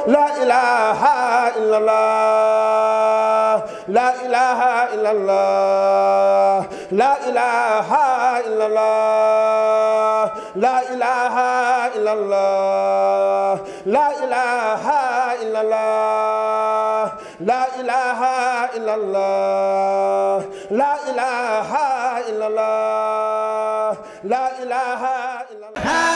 لا إله إلا الله لا إله إلا الله لا إله إلا الله لا إله إلا الله لا إله إلا الله لا إله إلا الله لا إله إلا الله لا إله إلا الله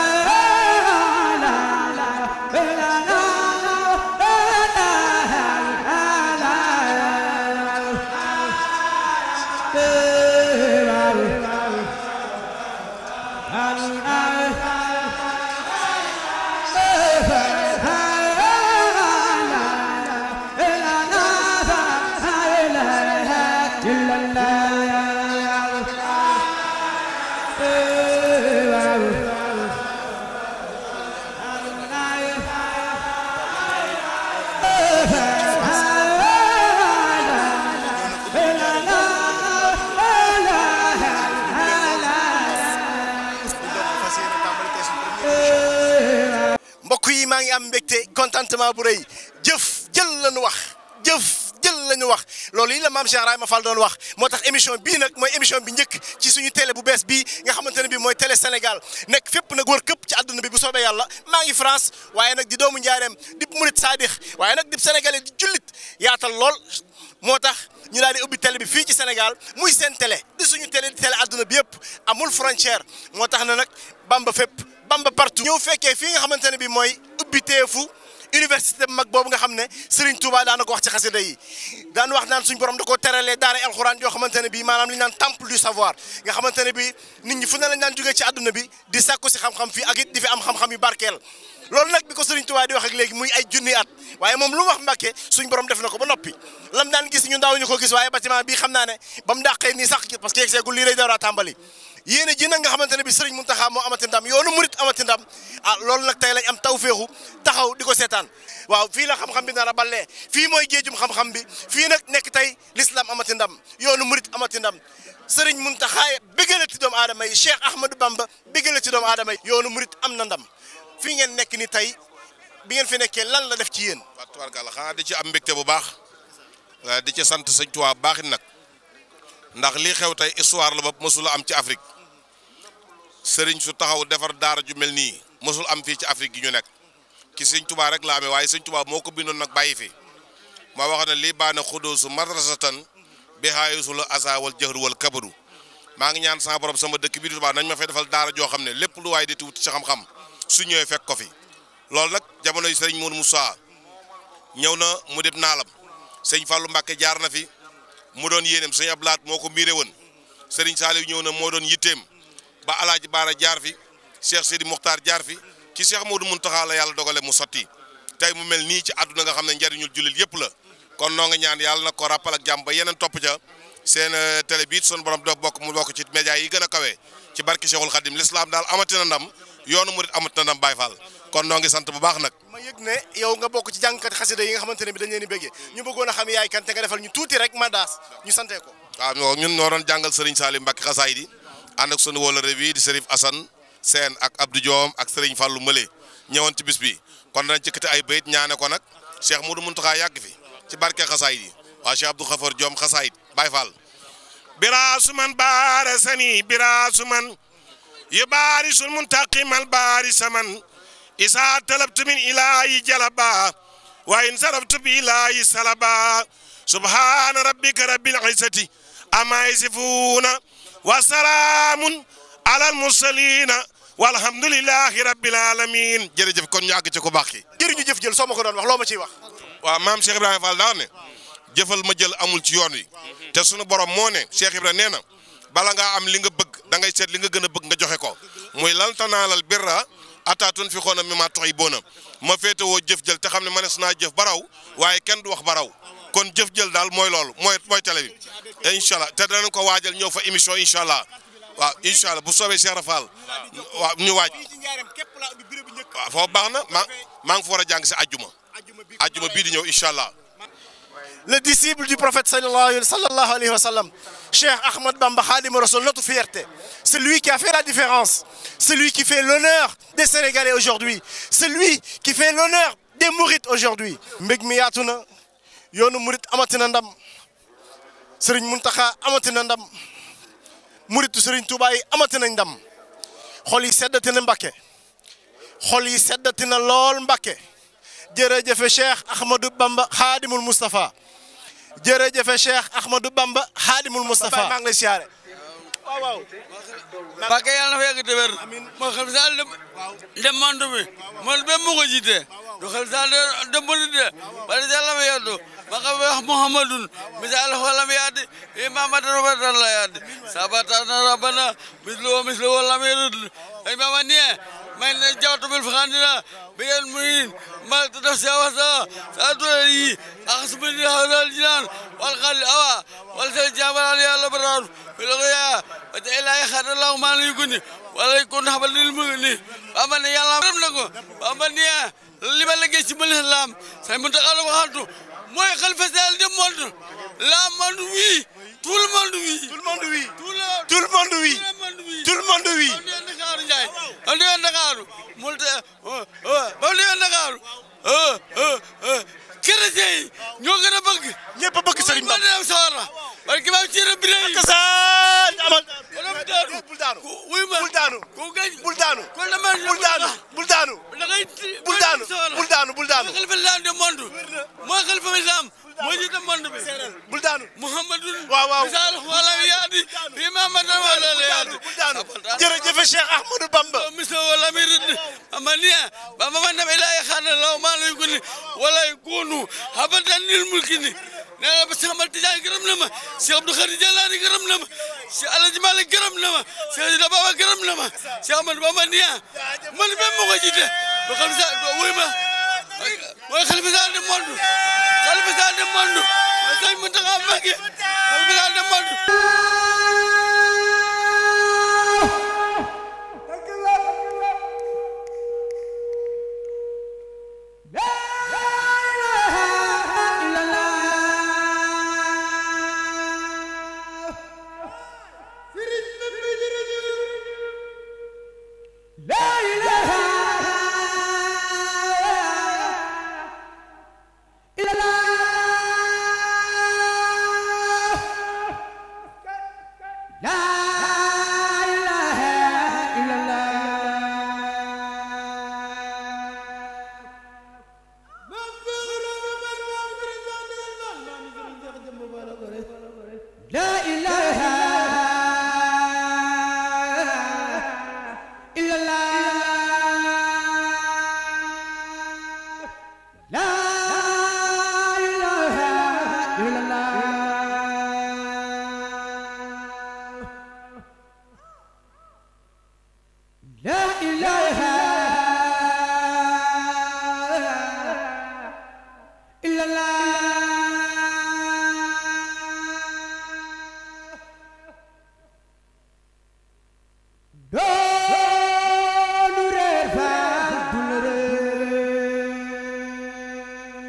maa ngi am mbégte contentement bu rëy jëf jël lañu wax jëf jël lañu wax loolu yi la maam Cheikh Ibrahima Fall doon wax moo tax émission bii nag mooy émission bi njëkk ci suñu télé bu bees bii nga xamante ne bii mooy télé Sénégal nekk fépp nag wër këpp ci àdduna bi bu soobee yàlla maa ngi France waaye nag di doomu njaareem di murit saadix waaye nag di sénégalais di jullit yaatal lool moo tax ñu daal di ubbi télé bi fii ci Sénégal muy seen télé di suñu télé di télé àdduna bi yëpp amul frontière moo tax na nag Bamba fépp Bamba partout ñëw fekkee fii nga xamante ne bii mooy ubbiteefu université bu mag boobu nga xam ne Serigne Touba daan na ko wax ci xasida yi daan wax naan suñ borom da koo teralee daara alxuraan yoo xamante ne bii maanaam li ñu naan temple du savoir nga xamante ne bii nit ñi fu ne lañ daan jógee ci àdduna bi di sàkku si xam-xam fii ak it di fi am xam-xam yu barkeel loolu nag bi ko Serigne Touba di wax ak léegi muy ay junni at waaye moom lu mu wax Mbàkke suñ borom def na ko ba noppi lam daan gis ñu ndaw ñu ko gis waaye bâtiment bii xam naa ne ba mu dàqee nii sax parce que yegg seegul lii lay door a tàmbali yéene ji nag nga xamante ne bi Serigne Mountakha moo amati ndam yoonu murit amati ndam ah loolu nag tey lañ am tawféexu taxaw di ko seetaan waaw fii la xam-xam bi nar a ballee fii mooy géejum xam-xam bi fii nag nekk tey l'islam amati ndam yoonu murit amati ndam Serigne Mountakha bëggalati doomu aadama yi Cheikh Ahmadou Bamba bëggalati doomu aadama yi yoonu murit am na ndam fii ngeen nekk ni tey bi ngeen fi nekkee lan la def ci yéen. waaw tubaarkàlla xanaa di ci am mbégte bu baax di ci sant sëñ Tuubaa bu baaxit nag ndax lii xew tey histoire la ba mësul am ci Afrique sëriñ su taxaw defar daara ju mel nii mësul am fii ci Afrique gi ñu nekk ki sëñ Tuubaa rek la amee waaye sëñ Tuubaa moo ko bindoon nag bàyyi fi moo wax ne lii baana xuduusu madrasatan bi haayisul asa wal jahru wal kabaru maa ngi ñaan sama borom sama dëkk bi di Tuubaa nañ ma fay defal daara joo xam ne lépp lu waay di tuuti ci xam-xam su ñëwee fekk ko fi loolu nag jamono yi sëriñ Mourou Moussa ñëw na mu dib naalam sëñ Fallou Mbacke jaar na fi mu doon yéeneem sëñ Ablaat moo ko miire woon sëriñ Saliou ñëw na moo doon yitteem ba Alaaji Baara jaar fi Cheikh Sidi Mokhtar jaar fi ci Cheikh Modou Mountakha la yàlla dogale mu sotti tey mu mel nii ci àdduna nga xam ne njariñul jullit yëpp la kon noo nga ñaan yàlla na ko rappal ak jàmm ba yeneen topp ca seen télé bi sun borom doog bokk mu bokk ci média yi gën a kawe ci barki Cheikhul Khadim l'islam daal amati na ndam yoonu murit amati na ndam Baye Fall kon noo ngi sant bu baax nag. ma yëg ne yow nga bokk ci jàngkat xasida yi nga xamante ne bi dañ leen di bëggee ñu bëggoon a xam yaay kan te nga defal ñu tuuti rek mandaas ñu santee ko. waaw ñun ñoo doon jàngal Serigne Salim Mbacke xasaay di ànd ak sunu wóolare bi di Serif Assane Sène ak Abdou Diom ak Serigne Fallou Mële ñëwoon ci bis bi kon danañ jëkkati ay bayit ñaane ko nag Cheikh Modou Mountakha yàgg fi ci barke xasaay di waa Cheikh Abdou Khafor Diom xasaay Baye Fall biraasu man baara sani biraasu man yubaarisul muntaqimal baari saman isa talabtu min ilahi jalaba wa in saraftu bi ilahi salaba subhana rabbika rabbil izzati amma yasifuna wa salaamun alal mursalina walhamdulillahi rabbil alamin jërëjëf kon ñu àgg ci ko baax ki jëriñu jëf jël soo ma ko doon wax loo ma ciy wax. waaw maam Cheikh Ibrahima Fall daa ne jëfal ma jël amul ci yoon wi te sunu borom moo ne Cheikh Ibrahima nee na bala ngaa am li nga bëgg da ngay seet li nga gën a bëgg nga joxe ko muy lan tanaalal birra hattaa tunfiqu mimmaa tuhibbuuna ma féetewoo jëf jël te xam ne mënees naa jëf baraw waaye kenn du wax baraw kon jëf jël daal mooy loolu mooy télé bi incha allah te danañ ko waajal ñëw fa émission incha allah waaw incha allah bu soobee Cheikh Rafal waaw ñu waaj waaw foofu baax na maa ngi fa war a jàng si ajjuma bii di ñëw incha allah le disciple du prophète sallallahu alayhi wa sallam, Cheikh Ahmad Bamba Khadim Rassoul, notre fierté. C'est lui qui a fait la différence. C'est lui qui fait l'honneur des Sénégalais aujourd'hui. C'est lui qui fait l'honneur des Mourides aujourd'hui. mbég mi yaatu na yoonu Mouride amati na ndam Serigne Mountakha amati na ndam Mouridu Serigne Touba yi amati nañ ndam xol yi seddati na Mbacké xol yi seddati na lool Mbacké jërëjëf Cheikh Ahmadou Bamba Khadimul Moustapha jërëjëf Cheikh Ahmadou Bamba Khadimul Moustapha maa ngi lay siyaare waaw waaw Mbacké yàlla na fa yegg te wér moo xam saal dem mandu bi moom ba mu ko jiite du xam saal dem bonde bari yàlla ma yaddu ma xam wax Muhammadun misal wala mi yaddi imama tan la yaddi sabatana rabbana mislu wala mi yaddu imama nie may na jawtu bil fakhandina biyan muin mal tadawsa saduri akhsbini hadal jinan wal khal awa wal jabal ya labrar bilghaya wa ila khadallahu ma yukuni wala yakun habal lil mu'mini amana yalla ram nako amana li ma liggéey ci l'islam say Mountakha la waxantu mooy khalifa général du monde la monde oui tout le monde oui tout le monde oui tout le monde oui tout le monde oui on est Ndakaaru multa on est Ndakaaru chrétien yi ñoo gën a bëgg ñëpp a bëgg Serigne Bamba dem sawara parce que ma ci rebe lay sa amal bul daanu wuy ma bul daanu ko gañ bul daanu ko la ma bul daanu bul daanu da ngay bul daanu bul daanu bul daanu khalifa l'islam du monde mooy khalifa l'islam moo jiite monde bi bul daanu Muhammadun waaw waaw misal wala yaadi bi Muhammadan wala yaadi bul daanu jërëjëf Cheikh Ahmadou Bamba misal wala mi rid amania ba ma nam ilaahi khana law ma lay guni wala yakunu abadan lil mulkini nee ba Cheikh Ahmad Tidiane gërëm na ma Cheikh Abdou Khadir Jalani gërëm na ma Cheikh Alhaji Malick gërëm na ma Cheikh Ida Baba gërëm na ma Cheikh Ahmadou Bamba nia man même moo ko jiite do xam sa wuy ma mooy khalifa général du monde khalifa général du monde mooy Serigne Mountakha Mbacké khalifa général du monde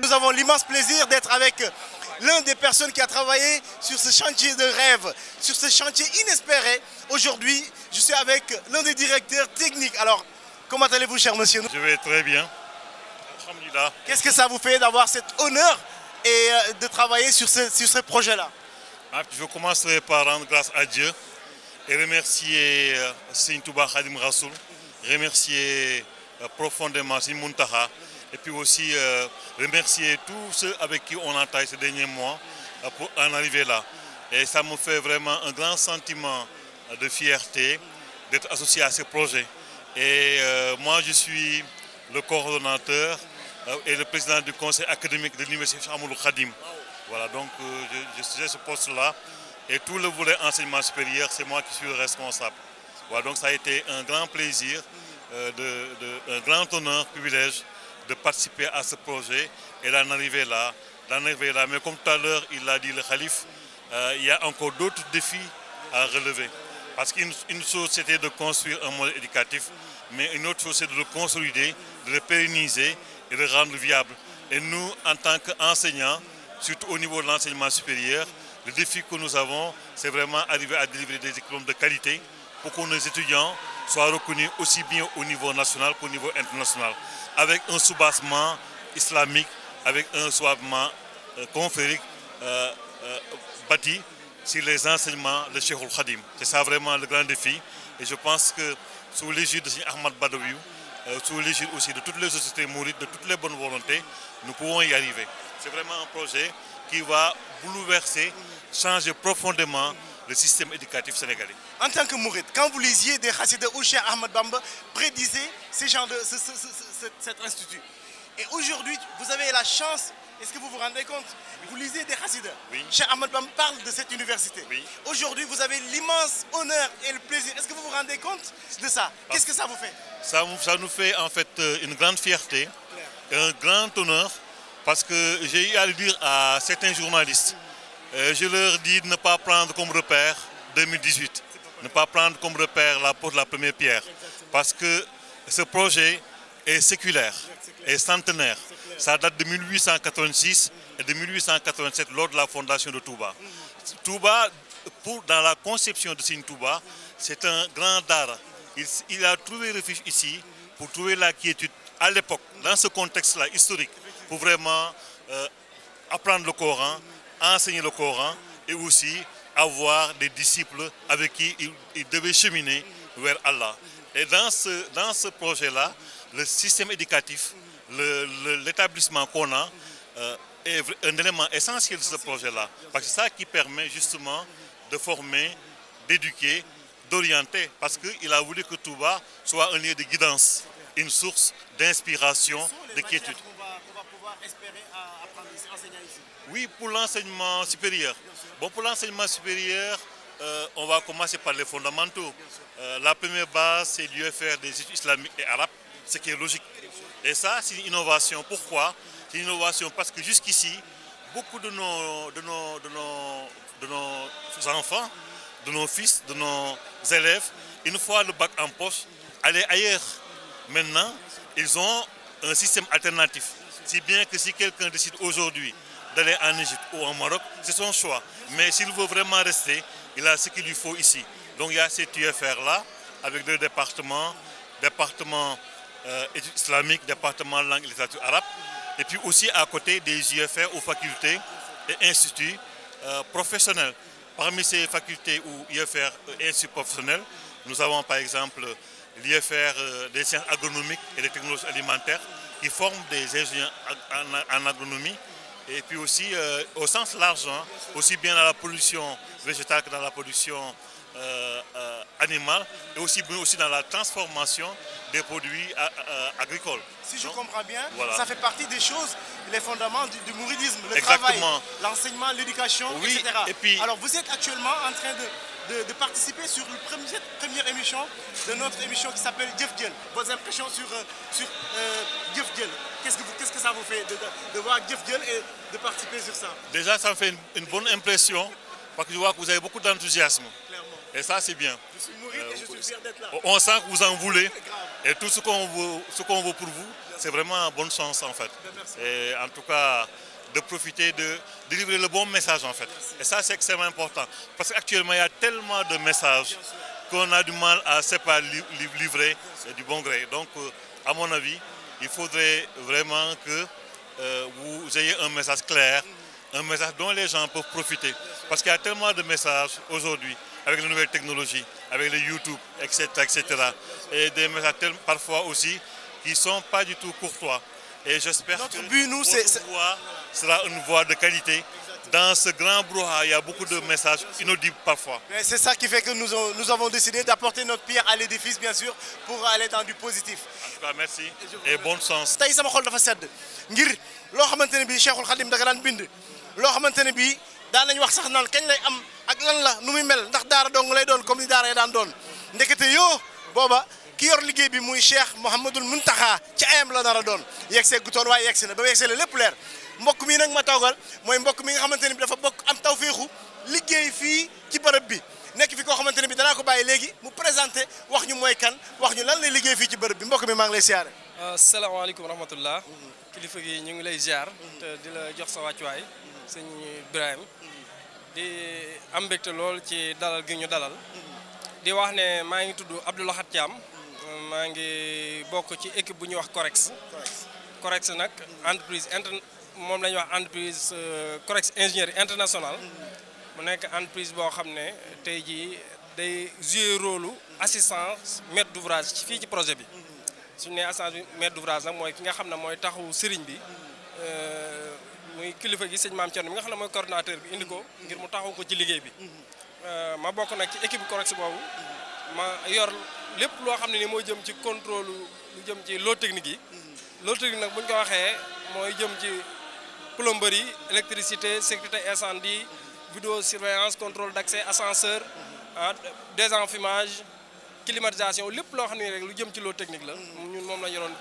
Nous avons l'immense plaisir d'être avec l'un des personnes qui a travaillé sur ce chantier de rêve, sur ce chantier inespéré. Aujourd'hui, je suis avec l'un des directeurs techniques. Alors, comment allez-vous, cher monsieur? Je vais très bien. Alhamdulillah. Qu'est-ce que ça vous fait d'avoir cet honneur et de travailler sur ce projet-là? Je commencerai par rendre grâce à Dieu et remercier Serigne Touba Khadim Rassoul, remercier profondément Serigne Mountakha et puis aussi remercier tous ceux avec qui on a travaillé ces derniers mois pour en arriver là. Et ça me fait vraiment un grand sentiment de fierté d'être associé à ce projet. Et moi je suis le coordonnateur et le président du conseil académique de l'université Cheikh Ahmadou Khadim. Voilà, donc j'ai ce poste-là et tout le volet enseignement supérieur, c'est moi qui suis le responsable. Voilà, donc ça a été un grand plaisir, un grand honneur, privilège de participer à ce projet et d'en arriver là. Mais comme tout à l'heure, il l'a dit le Khalif, il y a encore d'autres défis à relever. Parce qu'une chose c'était de construire un modèle éducatif, mais une autre chose c'est de le consolider, de le pérenniser et de le rendre viable. Et nous, en tant qu'enseignants, surtout au niveau de l'enseignement supérieur. Le défi que nous avons, c'est vraiment arriver à délivrer des diplômes de qualité pour que nos étudiants soient reconnus aussi bien au niveau national qu'au niveau international, avec un soubassement islamique, avec un soubassement conférique bâti sur les enseignements de Cheikhoul Khadim. C'est ça vraiment le grand défi. Et je pense que sous l'égide de Cheikh Ahmad Badawi, sous l'égide aussi de toutes les sociétés mourides, de toutes les bonnes volontés, nous pouvons y arriver. C'est vraiment un projet qui va bouleverser, changer profondément le système éducatif sénégalais. En tant que mouride, quand vous lisiez des Khassida où Cheikh Ahmad Bamba prédisait cet institut, et aujourd'hui vous avez la chance, est-ce que vous vous rendez compte? Vous lisez des Khassida. Oui. Cheikh Ahmad Bamba parle de cette université. Oui. Aujourd'hui, vous avez l'immense honneur et le plaisir. Est-ce que vous vous rendez compte de ça? Qu'est-ce que ça vous fait? Ça nous fait en fait une grande fierté, un grand honneur, parce que j'ai eu à le dire à certains journalistes. Je leur dis de ne pas prendre comme repère 2018, ne pas prendre comme repère la pose de la première pierre, parce que ce projet est séculaire, est centenaire. Ça date de 1886 et de 1887 lors de la fondation de Touba. Touba, dans la conception de Serigne Touba, c'est un grand dara. Il a trouvé refuge ici pour trouver la quiétude à l'époque, dans ce contexte-là historique, pour vraiment apprendre le Coran, enseigner le Coran et aussi avoir des disciples avec qui il devait cheminer vers Allah. Et dans ce projet-là, le système éducatif, l'établissement qu'on a est un élément essentiel de ce projet-là. Parce que c'est ça qui permet justement de former, d'éduquer, d'orienter. Parce qu'il a voulu que Touba soit un lieu de guidance, une source d'inspiration, de quiétude. Qu'on va pouvoir espérer apprendre ici, enseigner ici. Oui, pour l'enseignement supérieur. Bon, pour l'enseignement supérieur, on va commencer par les fondamentaux. La première base, c'est l'UFR des études islamiques et arabes, ce qui est logique. Et ça, c'est une innovation. Pourquoi? C'est une innovation parce que jusqu'ici, beaucoup de nos enfants, de nos fils, de nos élèves, une fois le bac en poche, allaient ailleurs. Maintenant, ils ont un système alternatif. Si bien que si quelqu'un décide aujourd'hui d'aller en Égypte ou en Maroc, c'est son choix. Mais s'il veut vraiment rester, il a ce qu'il lui faut ici. Donc il y a cette UFR-là, avec deux départements, études islamiques, département langue et littérature arabe, et puis aussi à côté des UFR aux facultés et instituts professionnels. Parmi ces facultés ou UFR et instituts professionnels, nous avons par exemple l'UFR des sciences agronomiques et des technologies alimentaires qui forment des ingénieurs en agronomie, et puis aussi au sens large, hein, aussi bien dans la production végétale que dans la production animale, et aussi dans la transformation des produits agricoles. Si je comprends bien, voilà. Ça fait partie des choses, les fondements du mouridisme, le Exactement. travail, l'enseignement, l'éducation, oui, etc. Et puis, alors vous êtes actuellement en train de participer sur cette première émission de notre émission qui s'appelle Djef Djel. Vos impressions sur Djef Djel, qu'est-ce que ça vous fait de voir Djef Djel et de participer sur ça? Déjà, ça me fait une bonne impression parce que je vois que vous avez beaucoup d'enthousiasme. Et ça, c'est bien. Je suis mouride et je suis fier d'être là. On sent que vous en voulez. Et tout ce qu'on veut pour vous, c'est vraiment bonne chance en fait. Et en tout cas, de profiter de délivrer le bon message en fait. Et ça, c'est extrêmement important. Parce qu'actuellement, il y a tellement de messages qu'on a du mal à séparer, livrer du bon gré. Donc, à mon avis, il faudrait vraiment que vous ayez un message clair, un message dont les gens peuvent profiter. Parce qu'il y a tellement de messages aujourd'hui, avec les nouvelles technologies, avec les YouTube, etc., etc. Et des messages parfois aussi qui ne sont pas du tout courtois. Et j'espère que votre voix sera une voix de qualité. Dans ce grand brouhaha, il y a beaucoup de messages inaudibles parfois. C'est ça qui fait que nous avons décidé d'apporter notre pierre à l'édifice, bien sûr, pour aller dans du positif. En tout cas, merci et bon sens. tey sama xol dafa sedd ngir loo xamante ne bii Cheikhul Khadim da nga daan bind loo xamante ne bii daan nañu wax sax naan kañ lay am ak lan la nu muy mel ndax daara dong lay doon comme ni daara yi daan doon ndekete yoo booba ki yor liggéey bi muy Cheikh Mouhamadul Muntaxa ci ayam la dara doon yegg see gutoon waaye yegg si na ba yegg see la lépp leer mbokk mi nag ma toogal mooy mbokk mi nga xamante ne bi dafa bokk am tawféexu liggéey fii ci bërëb bi nekk fi koo xamante ne bi danaa ko bàyyi léegi mu présenté wax ñu mooy kan wax ñu lan lay liggéey fii ci bërëb bi mbokk mi maa ngi lay siyaare. asalaamaaleykum wa rahmatullah kilifa gi ñu ngi lay ziar te di la jox sa wàccuwaay sëñ Ibrahima di am mbégte lool ci dalal gi ñu dalal di wax ne maa ngi tudd Abdou Lahad Thiam maa ngi bokk ci équipe bu ñuy wax Corex nag entreprise moom la ñuy wax entreprise Corex ingénierie internationale mu nekk entreprise boo xam ne tey jii day jouer rôle assistance maître d'ouvrage fii ci projet bi suñu nee assistance maître d'ouvrage nag mooy ki nga xam ne mooy taxawu sëriñ bi muy kilifa gi sëñ Maam Thierno mi nga xam ne mooy coordinateur bi indi ko ngir mu taxaw ko ci liggéey bi ma bokk nag ci équipe Corex boobu ma yor lépp loo xam ne ni mooy jëm ci contrôle lu jëm ci lot technique yi lot technique nag bu ñu ko waxee mooy jëm ci plomberie électricité sécurité incendie vidéosurveillance contrôle d'accès ascenseur désenfumage climatisation lépp loo xam ne rek lu jëm ci lot technique la ñun moom la yoroon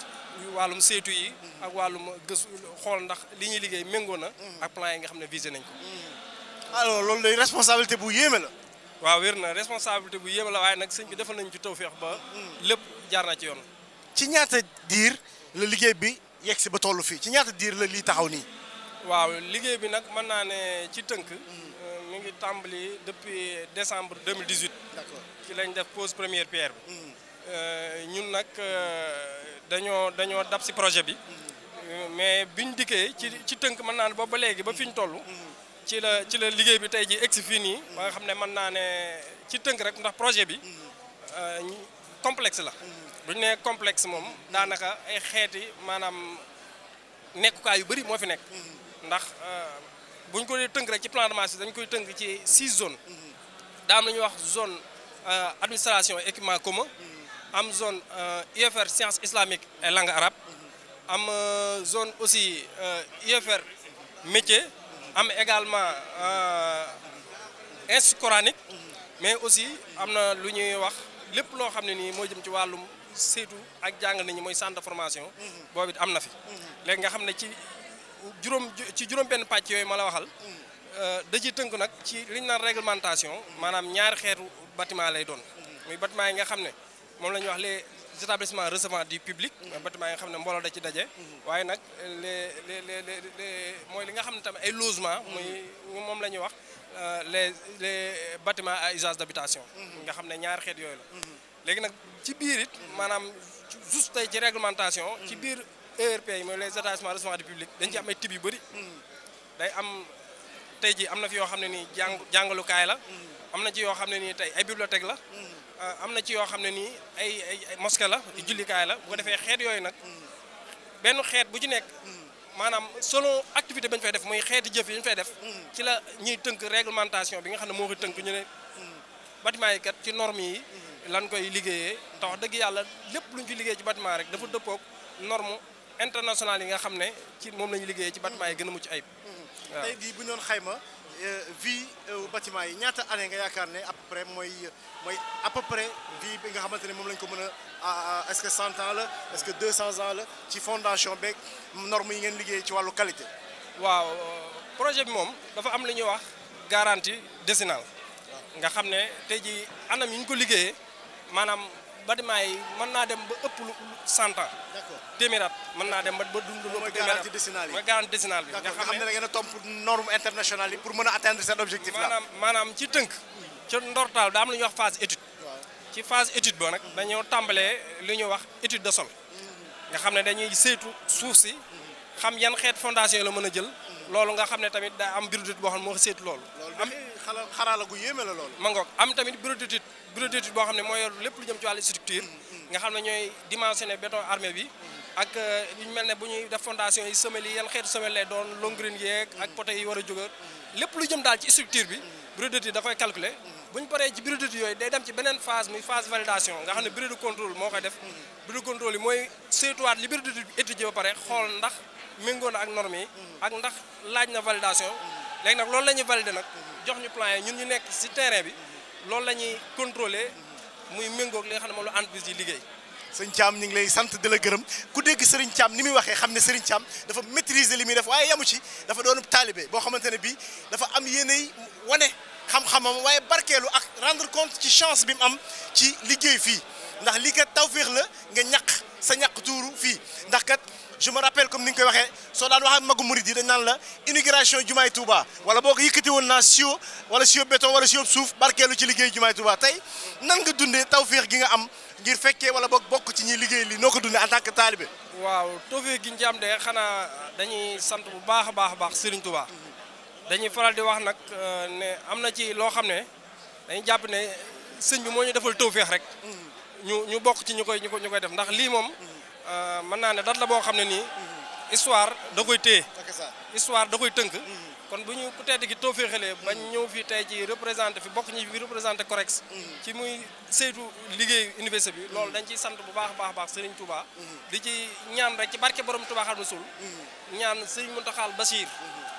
wàllum saytu yi ak wàllum gëstu xool ndax li ñuy liggéey méngoo na ak plan yi nga xam ne visé nañ ko. alors loolu lay responsabilité bu yéeme la. waaw wér na responsabilité bu yéeme la waaye nag sëñ bi defal nañu ci tawfeex ba lépp jaar na ci yoon. ci ñaata diir la liggéey bi yegg si ba tollu fii ci ñaata diir la lii taxaw nii. waaw liggéey bi nag mën naa ne ci tënk mi ngi tàmbali depuis décembre 2018. d'accord ci lañ def pose première pierre bi. ñun nag dañoo dab si projet bi. mais biñ dikkee ci tënk mën naa ne boobu ba léegi ba fi ñu toll. ci la liggéey bi tey ji egsi fii nii ba nga xam ne mën naa ne ci tënk rek ndax projet bi complexe la. bu ñu nee complexe moom daanaka ay xeeti maanaam nekkukaay yu bëri moo fi nekk. ndax bu ñu ko dee tënk rek ci plan de marché dañ koy tënk ci 6 zones. daa am la ñuy wax zone administration et équipement commun. am zone UFR sciences islamiques et langue arabe. am zone aussi UFR métier. am également institut coranique. mais aussi am na lu ñuy wax lépp loo xam ne nii moo jëm ci wàllum saytu ak jàng nit ñi mooy centre de formation. boobu it am na fi. léegi nga xam ne ci juróom benn pàcc yooyu ma la waxal. da ci tënk nag ci li ñu naan réglementation maanaam ñaari xeetu bâtiment lay doon. muy bâtiment yi nga xam ne moom la ñuy wax les établissements recevant du public. bâtiment yi nga xam ne mbooloo da ci daje. waaye nag mooy li nga xam ne tamit ay logement moom la ñuy wax les bâtiments à usage d'habitation. nga xam ne ñaari xeet yooyu la. léegi nag ci biir it maanaam juste tey ci réglementation. ci biir ERP yi mooy les établissements recevant du public dañ ci am ay types yu bëri. day am tey ji am na fi yoo xam ne nii jàngalukaay la. am na ci yoo xam ne nii tey ay bibliothèque la. am na ci yoo xam ne nii ay mosquée la jullikaay la bu ko defee xeet yooyu nag benn xeet bu ci nekk maanaam selon activité bañ fay def muy xeeti jëf yi ñu fay def ci la ñuy tënk réglementation bi nga xam ne moo ko tënk ñu ne bâtiment yi kat ci normes yi lan koy liggéeyee tax dëgg yàlla lépp luñ ci liggéey ci bâtiment rek dafa dëppoog norme internationale yi nga xam ne ci moom la ñu liggéeyee ci bâtiment yi gën a mucc ayib. waaw tey jii bu ñu doon xayma vie bâtiment yi ñaata année nga yaakaar ne à peu près mooy à peu près vie bi nga xamante ne moom lañ ko mën a est-ce que 100 ans la est-ce que 200 ans la ci fondation beeg normes yi ngeen liggéey ci wàllu qualité. waaw projet bi moom dafa am lu ñuy wax garantie décennale. nga xam ne tey jii anam yi ñu ko liggéeyee maanaam bâtiment yi mën naa dem ba ëpp lu 100 ans. d'accord téeméer at mën naa dem ba dund lu ëpp téeméer at. mooy garantie décennale bi. nga xam ne da ngeen a topp norme internationale yi pour mën a atteindre cet objectif là. maanaam ci tënk. ca ndortaal daa am lu ñuy wax phase étude. ci phase étude boo nag dañoo tàmbalee lu ñuy wax étude de sol. nga xam ne dañuy saytu suuf si. xam yan xeet fondation la mën a jël. loolu nga xam ne tamit daa am bureau d'étude boo xam ne moo saytu loolu. am xaraala gu yéeme la loolu. ma ngoog am tamit bureau d'étude boo xam ne mooy yor lépp lu jëm ci wàllu structure. nga xam ne ñooy dimensionné béton armé bi. ak lu ñu mel ne bu ñuy def fondation yi semelle yi yan xeetu semelle lay doon longrine yeeg ak poteaux yi war a jóge lépp lu jëm daal ci structure bi bureau d'étude da koy calculer. bu ñu paree ci bureau d'étude yooyu day dem ci beneen phase muy phase validation nga xam ne bureau de contrôle moo koy def. bureau de contrôle yi mooy saytuwaat li bureau d'étude bi étudier ba pare xool ndax méngoo na ak normes yi. ak ndax laaj na validation. léegi nag loolu la ñuy valider nag jox ñu plan yi ñun ñu nekk ci terrain bi loolu la ñuy contrôler muy méngoog li nga xam ne moom la entreprise yi liggéey. sëñ Thiam ñu ngi lay sant di la gërëm ku dégg Serigne Thiam ni muy waxee xam ne Serigne Thiam dafa maîtriser li muy def waaye yamu ci dafa doon taalibe boo xamante ne bii dafa am yéenay wane xam-xamam waaye barkeelu ak rendre compte ci chance bi mu am ci liggéey fii ndax lii kat tawféex la nga ñaq sa ñaq tuuru fii ndax kat je me rappelle comme ni nga koy waxee soo daan wax ak magu murid yi dañ naan la inauguration jumaay Touba wala boo ko yëkkati woon naa sio wala sio béton wala sio suuf barkeelu ci liggéey jumaay Touba tey nan nga dundee tawféex gi nga am ngir fekkee wala boog bokk ci ñi liggéey li noo ko dundee en tant que taalibe. waaw tawféex gi ñu ci am de xanaa dañuy sant bu baax a baax Serigne Touba dañuy faral di wax nag ne am na ci loo xam ne dañuy jàpp ne sëñ bi moo ñu defal tawféex rek ñu bokk ci ñu koy def ndax lii moom mën naa ne dat la boo xam ne nii histoire da koy téye histoire da koy tënk kon bu ñu ku tedd gi tawféexalee bañ ñëw fii tey ci représenté fi bokk ñi fi représenté COREX ci muy saytu liggéey université bi loolu dañ ciy sant bu baax a baax Serigne Touba di ci ñaan rek ci barke borom Touba Xaadimu Rasuul ñaan Serigne Mountakha Bachir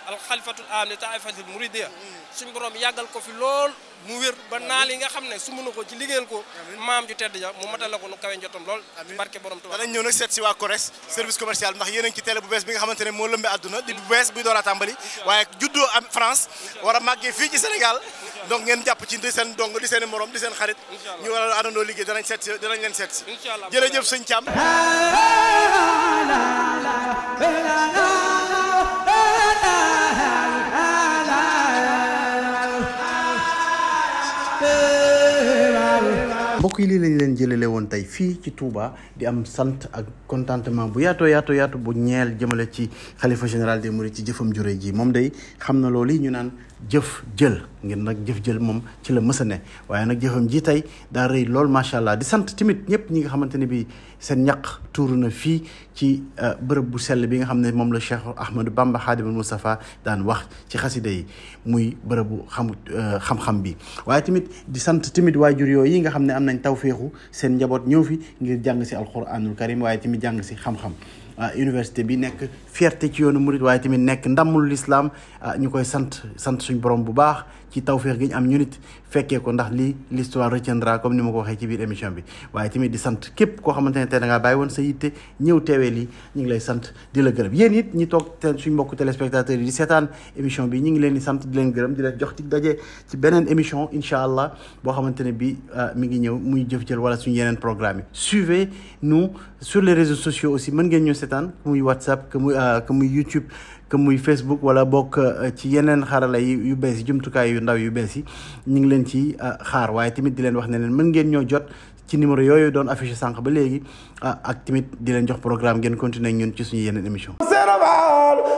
al xalifatul am li taifatul muridiyya suñu borom yàggal ko fi lool mu wér ba naal yi nga xam ne su mën ko ci liggéeyal ko maam ju tedd ja mu matal la ko nu kawe njottam lool barke borom Touba. danañ ñëw nag seet si waa COREX service commercial ndax yéen a ngi ci télé bu bees bi nga xamante ne moo lëmbee àdduna di bu bees buy door a tàmbali waaye juddoo am France war a màggee fii ci Sénégal donc ngeen jàpp ci di seen dong di seen morom di seen xarit ñu war a àndandoo liggéey danañ leen seet si jërëjëf sëñ Thiam. mbokk yi lii lañ leen jëlale woon tey fii ci Touba di am sant ak contentement bu yaatu bu ñeel jëmale ci xalifa général des mourides ci jëfam juré ji moom day xam na loolu yi ñu naan jëf jël ngir nag jëf jël moom ci la mësa ne waaye nag jëfam ji tey daa rëy lool macha allah di sant tamit ñëpp ñi nga xamante ne bi seen ñaq tuuru na fii ci bërëb bu sell bi nga xam ne moom la Cheikh Ahmadou Bamba Khadimul Moustapha daan wax ci xasida yi muy bërëb bu xam-xam bi waaye tamit di sant tamit waajur yooyu yi nga xam ne am nañ tawféexu seen njaboot ñëw fi ngir jàng si alquranul karim waaye tamit jàng si xam-xam université bi nekk fierté ci yoonu murid waaye tamit nekk ndamul l'islam ñu koy sant suñ borom bu baax ci tawféex gi ñu am ñu nit fekkee ko ndax lii l'histoire retiendra comme ni ma ko waxee ci biir émission bi waaye tamit di sant képp koo xamante ne tey da ngaa bàyyi woon sa yitte ñëw teewee lii ñu ngi lay sant di la gërëm yéen it ñi toog te suñ mbokku téléspectateurs yi di seetaan émission bi ñu ngi leen di sant di leen gërëm di leen jox ci daje ci beneen émission incha allah boo xamante ne bi mi ngi ñëw muy jëf jël wala suñu yeneen programme yi suivez nous sur les réseaux sociaux aussi mën ngeen ñëw seetaan muy WhatsApp que muy YouTube que muy Facebook wala bokk ci yeneen xarala yi yu bees yi jumtukaay yu ndaw yu bees yi ñu ngi leen ci xaar waaye tamit di leen wax ne leen mën ngeen ñoo jot ci numéro yooyu doon affiché sànq ba léegi ak tamit di leen jox programme ngeen continuer ak ñun ci suñu yeneen émission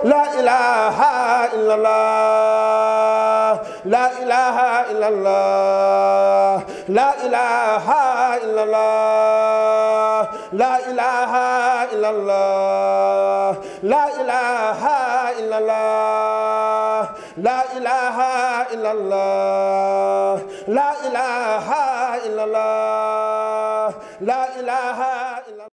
la ilaha illallah la ilaha illallah la ilaha illallah la ilaha illallah la ilaha illallah la ilaha illallah la ilaha illallah la ilaha